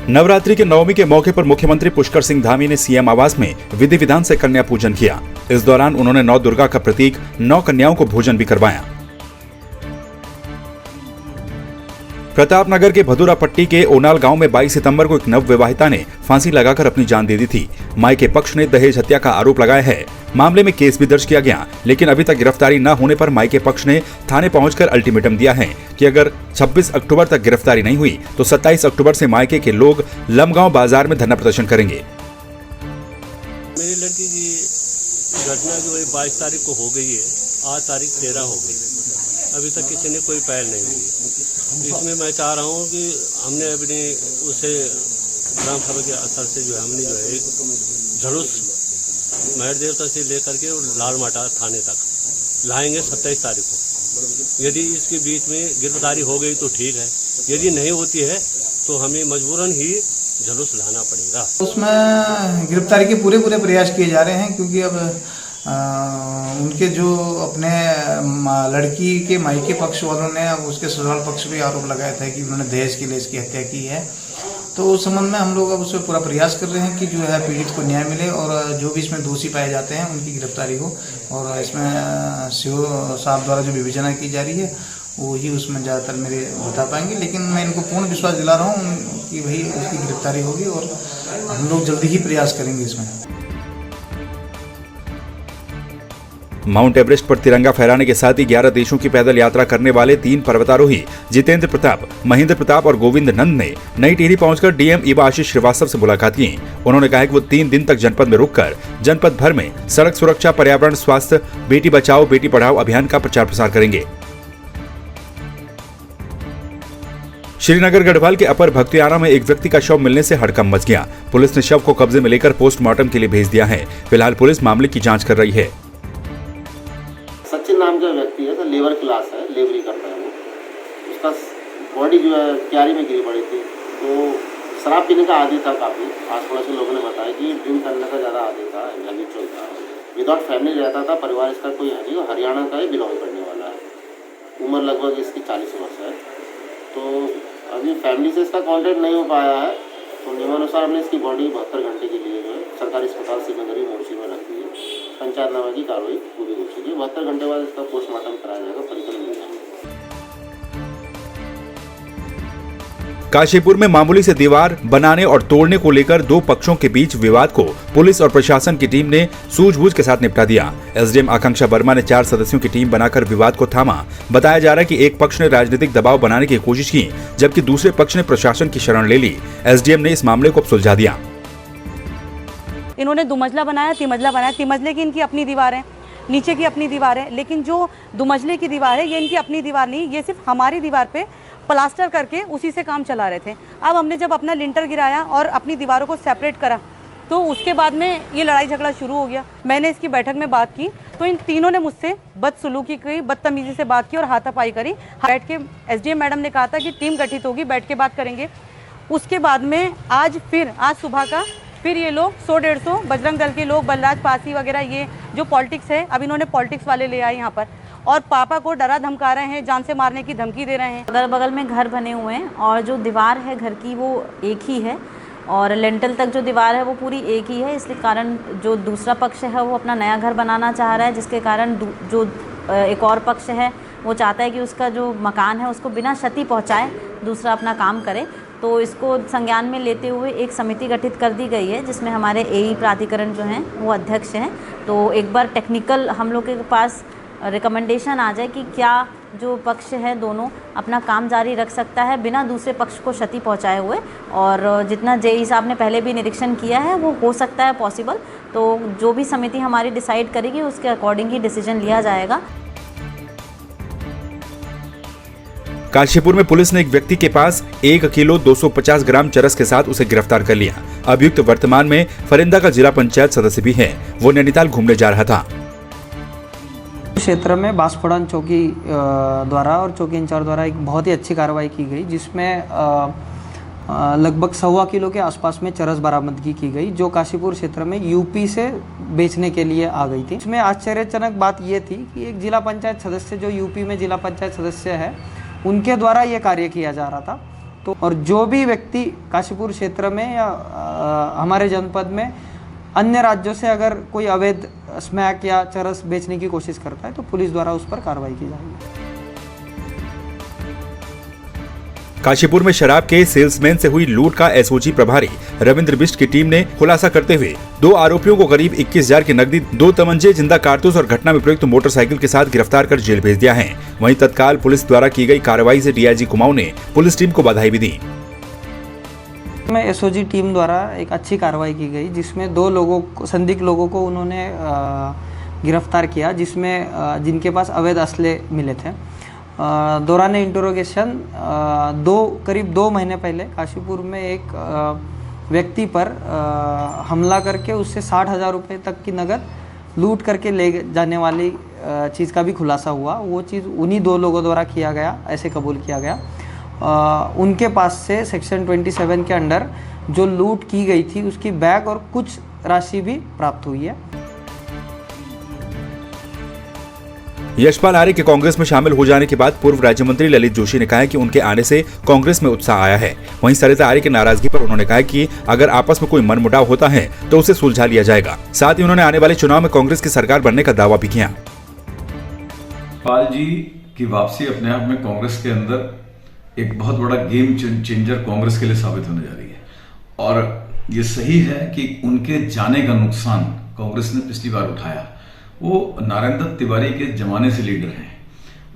नवरात्रि के नवमी के मौके पर मुख्यमंत्री पुष्कर सिंह धामी ने सीएम आवास में विधि विधान से कन्या पूजन किया। इस दौरान उन्होंने 9 दुर्गा का प्रतीक 9 कन्याओं को भोजन भी करवाया। प्रतापनगर के भदुरा पट्टी के ओनाल गांव में 22 सितंबर को एक नवविवाहिता ने फांसी लगाकर अपनी जान दे दी थी। मायके पक्ष ने दहेज हत्या का आरोप लगाया है। मामले में केस भी दर्ज किया गया, लेकिन अभी तक गिरफ्तारी न होने पर मायके पक्ष ने थाने पहुंचकर अल्टीमेटम दिया है कि अगर 26 अक्टूबर तक गिरफ्तारी नहीं हुई तो 27 अक्टूबर से मायके के लोग लमगांव बाजार में धरना प्रदर्शन करेंगे। मेरी लड़की की घटना जो है 22 तारीख को हो गई है, आज तारीख 13 हो गई, अभी तक किसी ने कोई पहल नहीं हुई। इसमें मैं चाह रहा हूँ कि हमने अपने उसे ग्राम सभा के असर से जो है हमने जो है एक झुलूस महर देवता से लेकर के और लाल माटा थाने तक लाएंगे 27 तारीख को। यदि इसके बीच में गिरफ्तारी हो गई तो ठीक है, यदि नहीं होती है तो हमें मजबूरन ही जुलूस लाना पड़ेगा। उसमें गिरफ्तारी के पूरे प्रयास किए जा रहे हैं, क्योंकि अब उनके जो अपने लड़की के मायके पक्ष वालों ने अब उसके ससुराल पक्ष भी आरोप लगाया था कि उन्होंने दहेज के लिए इसकी हत्या की है। तो उस संबंध में हम लोग अब उसमें पूरा प्रयास कर रहे हैं कि जो है पीड़ित को न्याय मिले और जो भी इसमें दोषी पाए जाते हैं उनकी गिरफ्तारी हो। और इसमें सीओ साहब द्वारा जो विवेचना की जा रही है वो ही उसमें ज़्यादातर मेरे बता पाएंगे, लेकिन मैं इनको पूर्ण विश्वास दिला रहा हूँ कि भाई उसकी गिरफ्तारी होगी और हम लोग जल्दी ही प्रयास करेंगे इसमें। माउंट एवरेस्ट पर तिरंगा फहराने के साथ ही 11 देशों की पैदल यात्रा करने वाले 3 पर्वतारोही जितेंद्र प्रताप, महेंद्र प्रताप और गोविंद नंद ने नई टिहरी पहुंचकर डीएम ईवा आशीष श्रीवास्तव से मुलाकात की। उन्होंने कहा कि वो 3 दिन तक जनपद में रुककर जनपद भर में सड़क सुरक्षा, पर्यावरण, स्वास्थ्य, बेटी बचाओ बेटी पढ़ाओ अभियान का प्रचार प्रसार करेंगे। श्रीनगर गढ़वाल के अपर भक्तियाना में एक व्यक्ति का शव मिलने से हड़कंप मच गया। पुलिस ने शव को कब्जे में लेकर पोस्टमार्टम के लिए भेज दिया है। फिलहाल पुलिस मामले की जांच कर रही है। सचिन नाम का व्यक्ति है, तो लेबर क्लास है, लेबरी करता है वो। उसका बॉडी जो है क्यारी में गिरी पड़ी थी, तो शराब पीने का आदी था काफ़ी। आस पड़ोस के लोगों ने बताया कि ड्रिंक करने का ज़्यादा आदी था, हैबिचुअल था, विदाउट फैमिली रहता था, परिवार इसका कोई है नहीं, हरियाणा का ही बिलोंग करने वाला है। उम्र लगभग इसकी 40 वर्ष है। तो अभी फैमिली से इसका कॉन्टैक्ट नहीं हो पाया है, तो नियमानुसार हमने इसकी बॉडी 72 घंटे के लिए जो है सरकारी अस्पताल सिकंदरी मोर्ची में रखी है। पंचायतनामा की कार्रवाई पूरी हो चुकी है। 72 घंटे बाद इसका पोस्टमार्टम कराया जाएगा, परिकर मिल जाएंगे। काशीपुर में मामूली से दीवार बनाने और तोड़ने को लेकर 2 पक्षों के बीच विवाद को पुलिस और प्रशासन की टीम ने सूझबूझ के साथ निपटा दिया। एसडीएम आकांक्षा वर्मा ने 4 सदस्यों की टीम बनाकर विवाद को थामा। बताया जा रहा है कि एक पक्ष ने राजनीतिक दबाव बनाने की कोशिश की, जबकि दूसरे पक्ष ने प्रशासन की शरण ले ली। एसडीएम ने इस मामले को सुलझा दिया। इन्होंने दुमंजला बनाया, तिमंजला बनाया। तिमंजले की इनकी अपनी दीवार है, नीचे की अपनी दीवार है, लेकिन जो दुमंजले की दीवार है ये इनकी अपनी दीवार नहीं, ये सिर्फ हमारी दीवार पे प्लास्टर करके उसी से काम चला रहे थे। अब हमने जब अपना लिंटर गिराया और अपनी दीवारों को सेपरेट करा तो उसके बाद में ये लड़ाई झगड़ा शुरू हो गया। मैंने इसकी बैठक में बात की तो इन तीनों ने मुझसे बदसलूकी की, बदतमीजी से बात की और हाथापाई करी। बैठ के एसडीएम मैडम ने कहा था कि टीम गठित होगी, बैठ के बात करेंगे। उसके बाद में आज सुबह का फिर ये लोग 100-150 बजरंग दल के लोग, बलराज पासी वगैरह, ये जो पॉलिटिक्स है, अब इन्होंने पॉलिटिक्स वाले ले आए यहाँ पर और पापा को डरा धमका रहे हैं, जान से मारने की धमकी दे रहे हैं। अगल बगल में घर बने हुए हैं और जो दीवार है घर की वो एक ही है और लेंटल तक जो दीवार है वो पूरी एक ही है। इसलिए कारण जो दूसरा पक्ष है वो अपना नया घर बनाना चाह रहा है, जिसके कारण जो एक और पक्ष है वो चाहता है कि उसका जो मकान है उसको बिना क्षति पहुँचाए दूसरा अपना काम करे। तो इसको संज्ञान में लेते हुए एक समिति गठित कर दी गई है, जिसमें हमारे एई प्राधिकरण जो हैं वो अध्यक्ष हैं। तो एक बार टेक्निकल हम लोग के पास रिकमेंडेशन आ जाए कि क्या जो पक्ष है दोनों अपना काम जारी रख सकता है बिना दूसरे पक्ष को क्षति पहुंचाए हुए, और जितना जेई साहब ने पहले भी निरीक्षण किया है वो हो सकता है पॉसिबल। तो जो भी समिति हमारी डिसाइड करेगी उसके अकॉर्डिंग ही डिसीजन लिया जाएगा। काशीपुर में पुलिस ने एक व्यक्ति के पास 1 किलो 250 ग्राम चरस के साथ उसे गिरफ्तार कर लिया। अभियुक्त वर्तमान में फरिंदा का जिला पंचायत सदस्य भी है। वो नैनीताल घूमने जा रहा था। क्षेत्र में बांसफोड़न चौकी द्वारा और चौकी इंचार्ज द्वारा एक बहुत ही अच्छी कार्रवाई की गई, जिसमें लगभग 1.25 किलो के आसपास में चरस बरामदगी की गई, जो काशीपुर क्षेत्र में यूपी से बेचने के लिए आ गई थी। इसमें आश्चर्यजनक बात ये थी कि एक जिला पंचायत सदस्य जो यूपी में जिला पंचायत सदस्य है उनके द्वारा ये कार्य किया जा रहा था। तो और जो भी व्यक्ति काशीपुर क्षेत्र में या हमारे जनपद में अन्य राज्यों से अगर कोई अवैध स्मैक या चरस बेचने की कोशिश करता है तो पुलिस द्वारा उस पर कार्रवाई की जाएगी। काशीपुर में शराब के सेल्समैन से हुई लूट का एसओजी प्रभारी रविंद्र बिष्ट की टीम ने खुलासा करते हुए 2 आरोपियों को करीब 21,000 की नकदी, 2 तमंचे, जिंदा कारतूस और घटना में प्रयुक्त मोटरसाइकिल के साथ गिरफ्तार कर जेल भेज दिया है। वहीं तत्काल पुलिस द्वारा की गई कार्रवाई से डीआईजी कुमाऊं ने पुलिस टीम को बधाई भी दी। में एसओजी टीम द्वारा एक अच्छी कार्रवाई की गई जिसमें 2 लोगों को, संदिग्ध लोगों को उन्होंने गिरफ्तार किया, जिसमें जिनके पास अवैध असले मिले थे। दौरान इंटरोगेशन करीब 2 महीने पहले काशीपुर में एक व्यक्ति पर हमला करके उससे 60,000 रुपये तक की नकद लूट करके ले जाने वाली चीज़ का भी खुलासा हुआ। वो चीज़ उन्हीं 2 लोगों द्वारा किया गया, ऐसे कबूल किया गया। उनके पास से सेक्शन 27 के अंडर जो लूट की गई थी उसकी बैग और कुछ राशि भी प्राप्त हुई है। यशपाल आर्य के कांग्रेस में शामिल हो जाने के बाद पूर्व राज्य मंत्री ललित जोशी ने कहा है कि उनके आने से कांग्रेस में उत्साह आया है। वहीं सरिता आर्य की नाराजगी पर उन्होंने कहा कि अगर आपस में कोई मनमुटाव होता है तो उसे सुलझा लिया जाएगा। साथ ही उन्होंने आने वाले चुनाव में कांग्रेस की सरकार बनने का दावा भी किया। यशपाल जी की वापसी अपने आप में कांग्रेस के अंदर एक बहुत बड़ा गेम चेंजर कांग्रेस के लिए साबित होने जा रही है और ये सही है कि उनके जाने का नुकसान कांग्रेस ने पिछली बार उठाया। वो नारायण दत्त तिवारी के जमाने से लीडर हैं,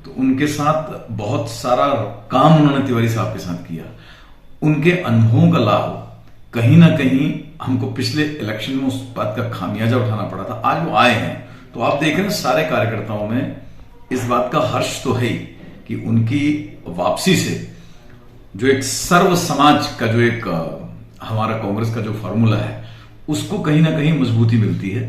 तो उनके साथ बहुत सारा काम उन्होंने तिवारी साहब के साथ किया। उनके अनुभवों का लाभ कहीं ना कहीं हमको पिछले इलेक्शन में उस बात का खामियाजा उठाना पड़ा था। आज वो आए हैं तो आप देख रहे हैं सारे कार्यकर्ताओं में इस बात का हर्ष तो है ही कि उनकी वापसी से जो एक सर्व समाज का जो एक हमारा कांग्रेस का जो फॉर्मूला है उसको कहीं ना कहीं मजबूती मिलती है।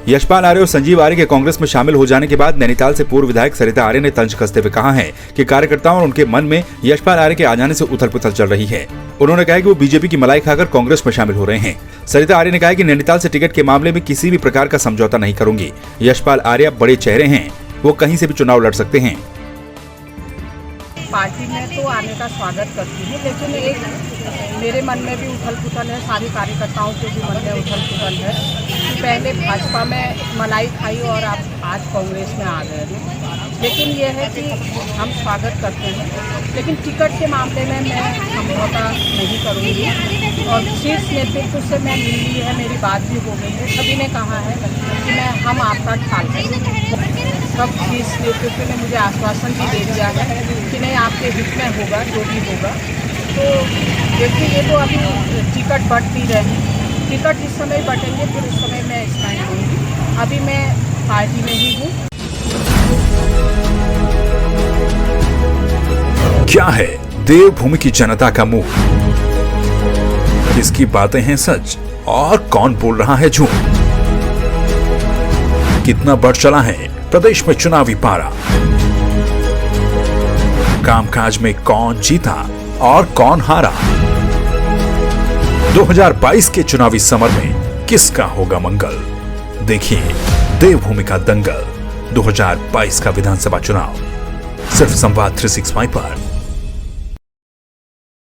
यशपाल आर्य और संजीव आर्य के कांग्रेस में शामिल हो जाने के बाद नैनीताल से पूर्व विधायक सरिता आर्य ने तंज कसते हुए कहा है कि कार्यकर्ताओं और उनके मन में यशपाल आर्य के आ जाने से उथल-पुथल चल रही है। उन्होंने कहा कि वो बीजेपी की मलाई खाकर कांग्रेस में शामिल हो रहे हैं। सरिता आर्य ने कहा कि नैनीताल से टिकट के मामले में किसी भी प्रकार का समझौता नहीं करूंगी। यशपाल आर्य बड़े चेहरे हैं, वो कहीं से भी चुनाव लड़ सकते हैं। पार्टी में तो आने का स्वागत करती हूँ, लेकिन एक मेरे मन में भी उथल पुथल है, सारे कार्यकर्ताओं के भी मन में उथल पुथल है कि पहले भाजपा में मलाई खाई और आप आज कांग्रेस में आ गए हैं। लेकिन ये है कि हम स्वागत करते हैं, लेकिन टिकट के मामले में मैं समझौता नहीं करूँगी और शीर्ष नेतृत्व से मैं मिल ली है, मेरी बात भी हो गई है। सभी ने कहा है कि हम आपका ख्याल करेंगे। सब शीर्ष नेतृत्व ने मुझे आश्वासन भी दे दिया है कि नहीं आपके हित में होगा जो भी होगा। तो देखिए ये तो अभी टिकट बंट भी रहे हैं, टिकट जिस समय बटेंगे फिर उस समय मैं स्टैंड लूँगी। अभी मैं पार्टी में ही हूँ। क्या है देवभूमि की जनता का मुंह? किसकी बातें हैं सच और कौन बोल रहा है झूठ? कितना बढ़ चला है प्रदेश में चुनावी पारा? कामकाज में कौन जीता और कौन हारा? 2022 के चुनावी समर में किसका होगा मंगल? देखिए देवभूमि का दंगल 2022 का विधानसभा चुनाव सिर्फ संवाद 365 पर।